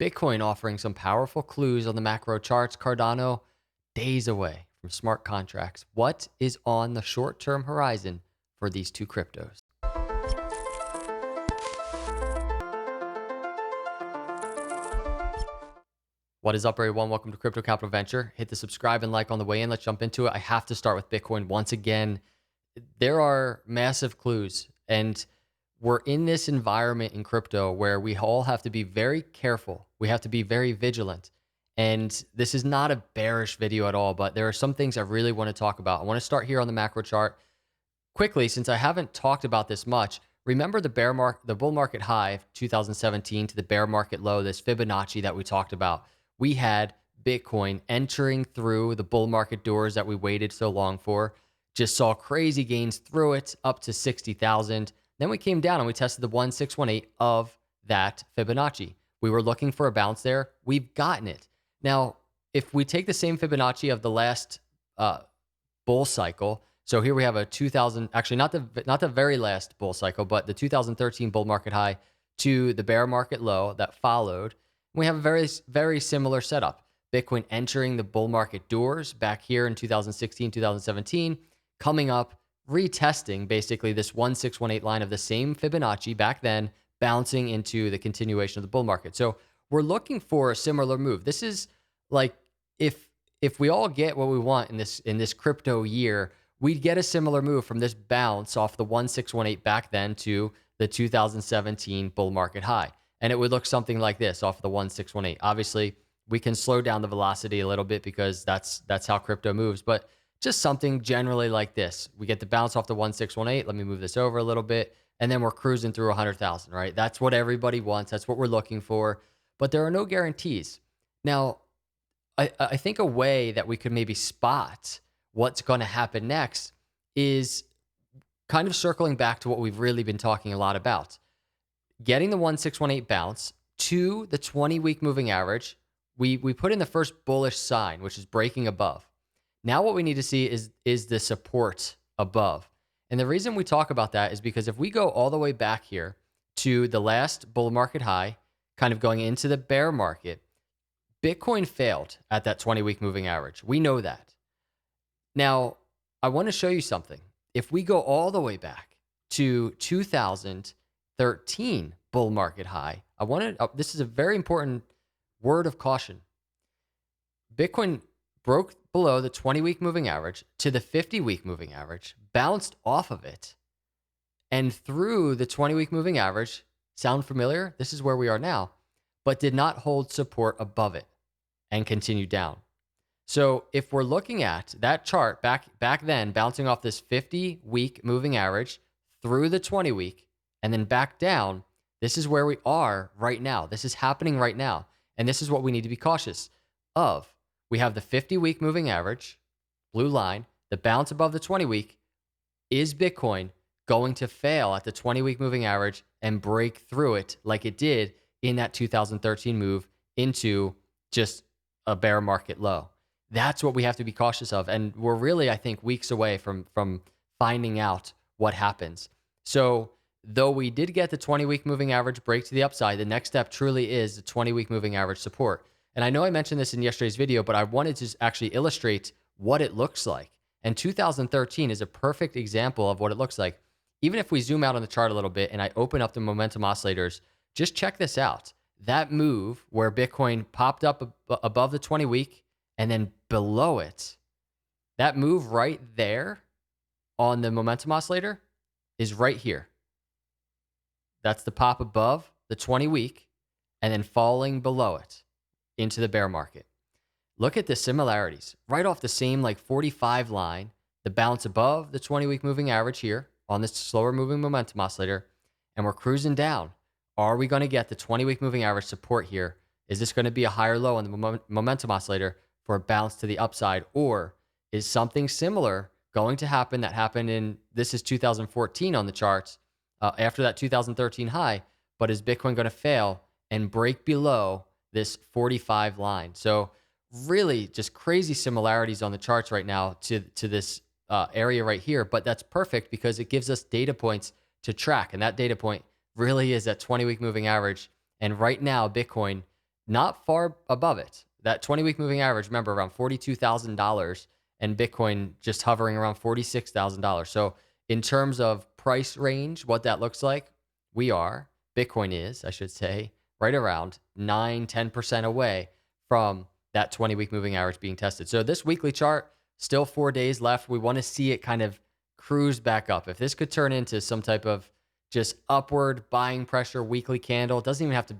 Bitcoin offering some powerful clues on the macro charts. Cardano days away from smart contracts. What is on the short term horizon for these two cryptos? What is up, everyone? Welcome to Crypto Capital Venture. Hit the subscribe and like on the way in. Let's jump into it. I have to start with Bitcoin once again. There are massive clues, and we're in this environment in crypto where we all have to be very careful. We have to be very vigilant. And this is not a bearish video at all, but there are some things I really want to talk about. I want to start here on the macro chart quickly, since I haven't talked about this much. Remember the bull market high of 2017 to the bear market low, this Fibonacci that we talked about. We had Bitcoin entering through the bull market doors that we waited so long for. Just saw crazy gains through it up to 60,000. Then we came down and we tested the 1618 of that Fibonacci. We were looking for a bounce there. We've gotten it. Now, if we take the same Fibonacci of the last bull cycle, so here we have a 2000, actually not the very last bull cycle, but the 2013 bull market high to the bear market low that followed. We have a very, very similar setup. Bitcoin entering the bull market doors back here in 2016, 2017, coming up, retesting basically this 1618 line of the same Fibonacci back then, bouncing into the continuation of the bull market. So we're looking for a similar move. This is like if we all get what we want in this crypto year, we'd get a similar move from this bounce off the 1618 back then to the 2017 bull market high. And it would look something like this off the 1618. Obviously, we can slow down the velocity a little bit because that's how crypto moves, but just something generally like this. We get the bounce off the 1618. Let me move this over a little bit. And then we're cruising through 100,000, right? That's what everybody wants. That's what we're looking for. But there are no guarantees. Now, I think a way that we could maybe spot what's going to happen next is kind of circling back to what we've really been talking a lot about. Getting the 1618 bounce to the 20-week moving average, we put in the first bullish sign, which is breaking above. Now what we need to see is the support above. And the reason we talk about that is because if we go all the way back here to the last bull market high, kind of going into the bear market, Bitcoin failed at that 20-week moving average. We know that. Now, I want to show you something. If we go all the way back to 2013 bull market high, this is a very important word of caution. Bitcoin broke below the 20-week moving average to the 50-week moving average, bounced off of it, and through the 20-week moving average. Sound familiar? This is where we are now, but did not hold support above it and continued down. So if we're looking at that chart back then, bouncing off this 50-week moving average through the 20-week and then back down, this is where we are right now. This is happening right now. And this is what we need to be cautious of. We have the 50-week moving average, blue line, the bounce above the 20-week. Is Bitcoin going to fail at the 20-week moving average and break through it like it did in that 2013 move into just a bear market low? That's what we have to be cautious of. And we're really, I think, weeks away from finding out what happens. So though we did get the 20-week moving average break to the upside, the next step truly is the 20-week moving average support. And I know I mentioned this in yesterday's video, but I wanted to actually illustrate what it looks like. And 2013 is a perfect example of what it looks like. Even if we zoom out on the chart a little bit and I open up the momentum oscillators, just check this out. That move where Bitcoin popped up above the 20-week and then below it, that move right there on the momentum oscillator is right here. That's the pop above the 20-week and then falling below it into the bear market. Look at the similarities. Right off the same like 45 line, the bounce above the 20-week moving average here on this slower moving momentum oscillator, and we're cruising down. Are we going to get the 20-week moving average support here? Is this going to be a higher low on the momentum oscillator for a bounce to the upside? Or is something similar going to happen that happened in, this is 2014 on the charts, after that 2013 high, but is Bitcoin going to fail and break below this 45 line? So really just crazy similarities on the charts right now to this area right here, but that's perfect because it gives us data points to track. And that data point really is that 20-week moving average. And right now, Bitcoin not far above it. That 20-week moving average, remember, around $42,000, and Bitcoin just hovering around $46,000. So in terms of price range, what that looks like, Bitcoin is, I should say, right around 9-10% away from that 20-week moving average being tested. So this weekly chart, still 4 days left. We want to see it kind of cruise back up. If this could turn into some type of just upward buying pressure weekly candle, it doesn't even have to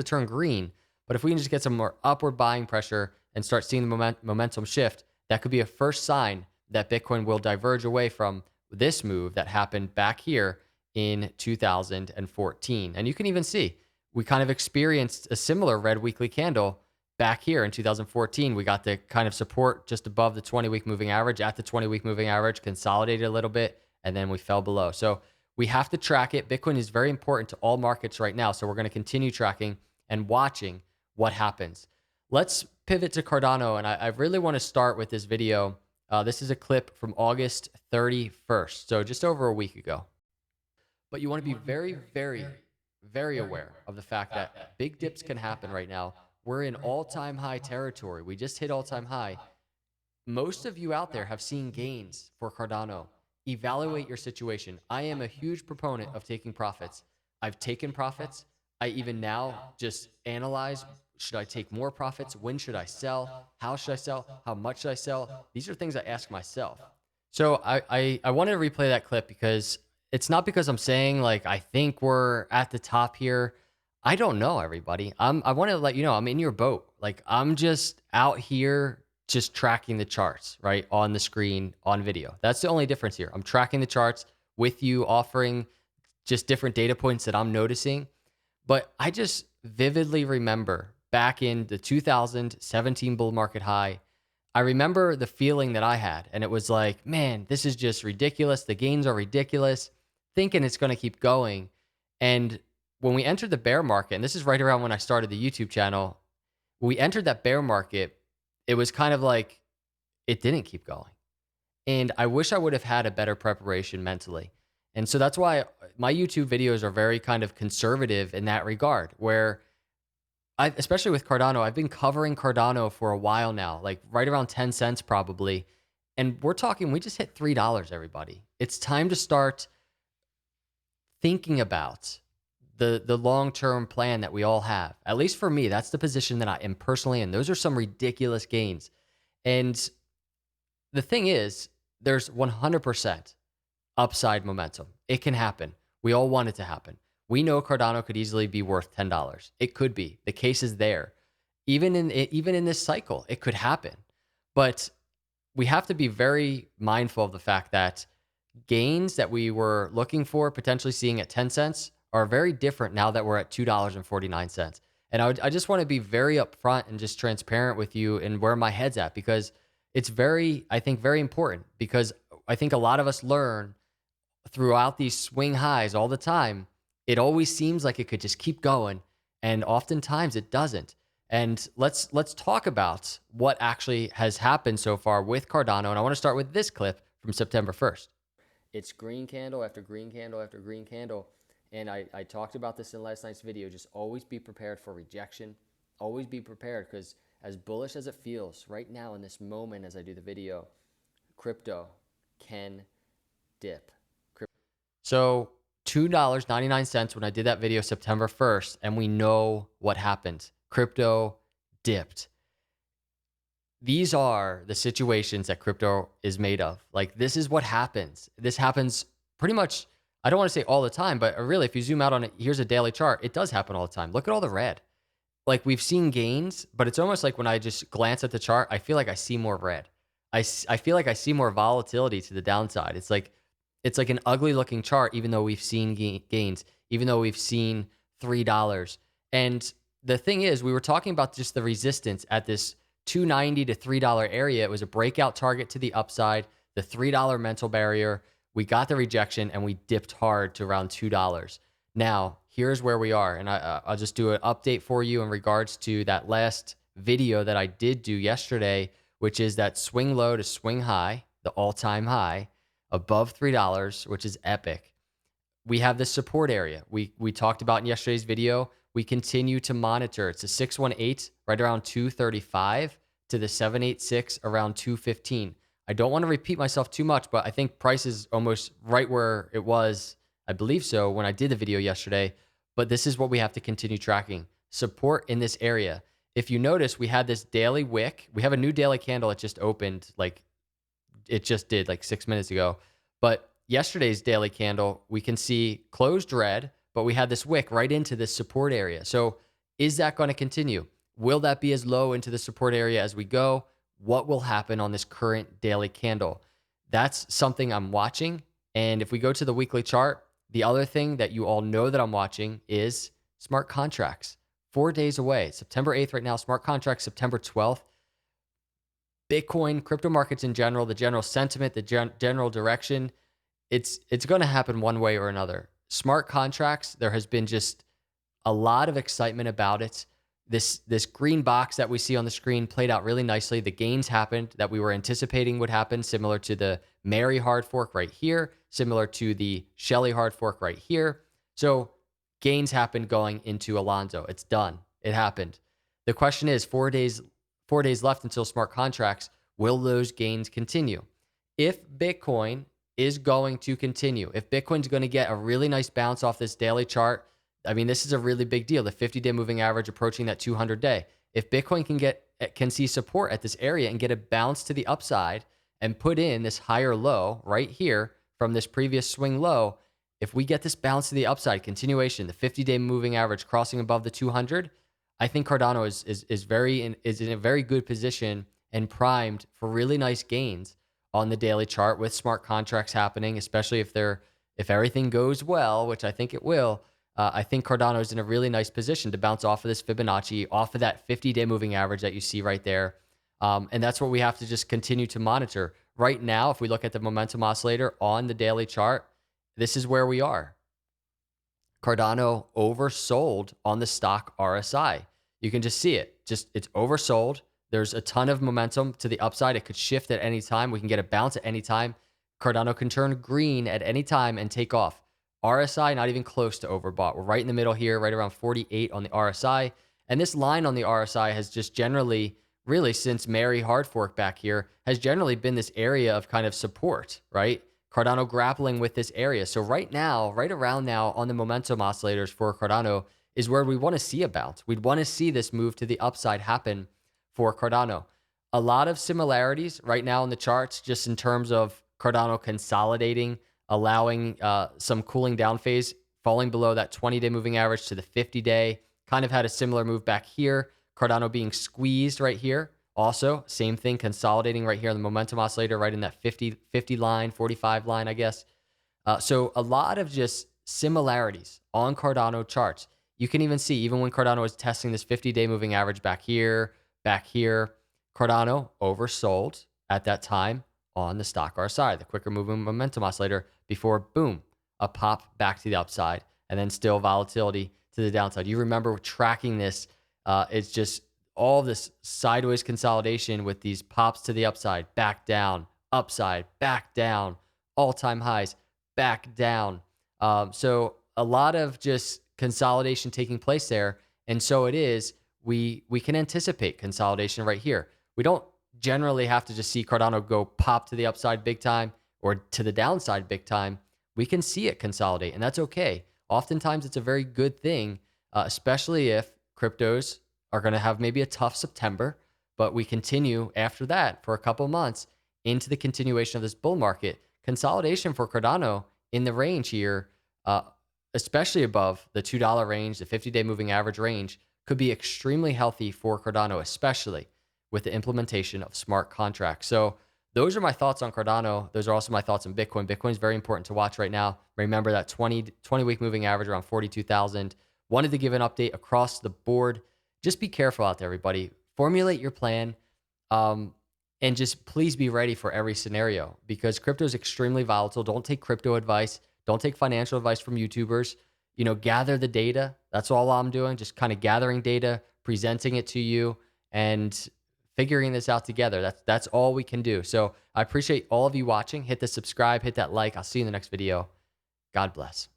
turn green, but if we can just get some more upward buying pressure and start seeing the momentum shift, that could be a first sign that Bitcoin will diverge away from this move that happened back here in 2014. And you can even see we kind of experienced a similar red weekly candle back here in 2014. We got the kind of support just above the 20-week moving average, at the 20-week moving average, consolidated a little bit, and then we fell below. So we have to track it. Bitcoin is very important to all markets right now. So we're going to continue tracking and watching what happens. Let's pivot to Cardano. And I really want to start with this video. This is a clip from August 31st. So just over a week ago. But you want to be very, very, very aware of the fact that big dips can happen right now. We're in all-time high territory. We just hit all-time high. Most of you out there have seen gains for Cardano. Evaluate your situation. I am a huge proponent of taking profits. I've taken profits. I even now just analyze, should I take more profits? When should I sell? How should I sell? How much should I sell? These are things I ask myself. So I wanted to replay that clip because it's not because I'm saying like I think we're at the top here. I don't know, everybody. I want to let you know I'm in your boat. Like I'm just out here just tracking the charts, right? On the screen, on video. That's the only difference here. I'm tracking the charts with you, offering just different data points that I'm noticing. But I just vividly remember back in the 2017 bull market high, I remember the feeling that I had. And it was like, man, this is just ridiculous. The gains are ridiculous. Thinking it's going to keep going. And when we entered the bear market, and this is right around when I started the YouTube channel, when we entered that bear market, it was kind of like it didn't keep going. And I wish I would have had a better preparation mentally. And so that's why my YouTube videos are very kind of conservative in that regard, where especially with Cardano, I've been covering Cardano for a while now, like right around 10 cents probably. And we're talking, we just hit $3, everybody. It's time to start thinking about the long-term plan that we all have. At least for me, that's the position that I am personally in. Those are some ridiculous gains. And the thing is, there's 100% upside momentum. It can happen. We all want it to happen. We know Cardano could easily be worth $10. It could be. The case is there. Even in this cycle, it could happen. But we have to be very mindful of the fact that gains that we were looking for, potentially seeing at 10 cents, are very different now that we're at $2.49. And I just want to be very upfront and just transparent with you and where my head's at, because it's I think very important, because I think a lot of us learn throughout these swing highs all the time. It always seems like it could just keep going, and oftentimes it doesn't. And let's talk about what actually has happened so far with Cardano. And I want to start with this clip from September 1st. It's green candle after green candle after green candle. And I talked about this in last night's video. Just always be prepared for rejection. Always be prepared, because as bullish as it feels right now in this moment as I do the video, crypto can dip. So $2.99 when I did that video September 1st, and we know what happened. Crypto dipped. These are the situations that crypto is made of. Like, this is what happens. This happens pretty much, I don't want to say all the time, but really, if you zoom out on it, here's a daily chart. It does happen all the time. Look at all the red. Like, we've seen gains, but it's almost like when I just glance at the chart, I feel like I see more red. I feel like I see more volatility to the downside. It's like an ugly looking chart, even though we've seen gains, even though we've seen $3. And the thing is, we were talking about just the resistance at this $2.90 to $3 area. It was a breakout target to the upside, the $3 mental barrier. We got the rejection and we dipped hard to around $2. Now, here's where we are. And I'll just do an update for you in regards to that last video that I did do yesterday, which is that swing low to swing high, the all-time high, above $3, which is epic. We have this support area. We talked about in yesterday's video. we continue to monitor. It's a 618 right around 235 to the 786 around 215. I don't want to repeat myself too much, but I think price is almost right where it was, I believe so, when I did the video yesterday. But this is what we have to continue tracking. Support in this area. If you notice, we had this daily wick. We have a new daily candle. It just opened, like it just did like 6 minutes ago. But yesterday's daily candle, we can see closed red, but we had this wick right into this support area. So is that going to continue? Will that be as low into the support area as we go? What will happen on this current daily candle? That's something I'm watching. And if we go to the weekly chart, the other thing that you all know that I'm watching is smart contracts. 4 days away, September 8th right now, smart contracts, September 12th. Bitcoin, crypto markets in general, the general sentiment, the general direction, it's going to happen one way or another. Smart contracts, there has been just a lot of excitement about it. This green box that we see on the screen played out really nicely. The gains happened that we were anticipating would happen, similar to the Mary hard fork right here, similar to the Shelly hard fork right here. So gains happened going into Alonzo. It's done. It happened. The question is 4 days left until smart contracts. Will those gains continue? If Bitcoin is going to continue, if Bitcoin's going to get a really nice bounce off this daily chart, I mean, this is a really big deal. The 50-day moving average approaching that 200-day. If Bitcoin can see support at this area and get a bounce to the upside and put in this higher low right here from this previous swing low, if we get this bounce to the upside, continuation, the 50-day moving average crossing above the 200, I think Cardano is in a very good position and primed for really nice gains on the daily chart with smart contracts happening, especially if everything goes well, which I think it will. I think Cardano is in a really nice position to bounce off of this Fibonacci, off of that 50-day moving average that you see right there. And that's what we have to just continue to monitor. Right now, if we look at the momentum oscillator on the daily chart, this is where we are. Cardano oversold on the stock RSI. You can just see it. It's oversold. There's a ton of momentum to the upside. It could shift at any time. We can get a bounce at any time. Cardano can turn green at any time and take off. RSI, not even close to overbought. We're right in the middle here, right around 48 on the RSI. And this line on the RSI has just generally, really since Mary hard fork back here, has generally been this area of kind of support, right? Cardano grappling with this area. So right now, right around now on the momentum oscillators for Cardano is where we want to see a bounce. We'd want to see this move to the upside happen for Cardano. A lot of similarities right now in the charts, just in terms of Cardano consolidating, allowing some cooling down phase, falling below that 20-day moving average to the 50-day. Kind of had a similar move back here. Cardano being squeezed right here. Also, same thing, consolidating right here on the momentum oscillator, right in that 50 line, 45 line, I guess. So a lot of just similarities on Cardano charts. You can even see, even when Cardano was testing this 50-day moving average back here, Cardano oversold at that time on the stock RSI, the quicker moving momentum oscillator, before, boom, a pop back to the upside, and then still volatility to the downside. You remember tracking this. It's just all this sideways consolidation with these pops to the upside, back down, upside, back down, all-time highs, back down. So a lot of just consolidation taking place there. And so it is, we can anticipate consolidation right here. We don't generally have to just see Cardano go pop to the upside big time or to the downside big time. We can see it consolidate, and that's okay. Oftentimes, it's a very good thing, especially if cryptos are going to have maybe a tough September, but we continue after that for a couple months into the continuation of this bull market. Consolidation for Cardano in the range here, especially above the $2 range, the 50-day moving average range, could be extremely healthy for Cardano, especially with the implementation of smart contracts. So those are my thoughts on Cardano. Those are also my thoughts on Bitcoin. Bitcoin is very important to watch right now. Remember that 20-week moving average around 42,000. Wanted to give an update across the board. Just be careful out there, everybody. Formulate your plan, and just please be ready for every scenario, because crypto is extremely volatile. Don't take crypto advice. Don't take financial advice from YouTubers. Gather the data. That's all I'm doing. Just kind of gathering data, presenting it to you, and figuring this out together. That's all we can do. So I appreciate all of you watching. Hit the subscribe, hit that like. I'll see you in the next video. God bless.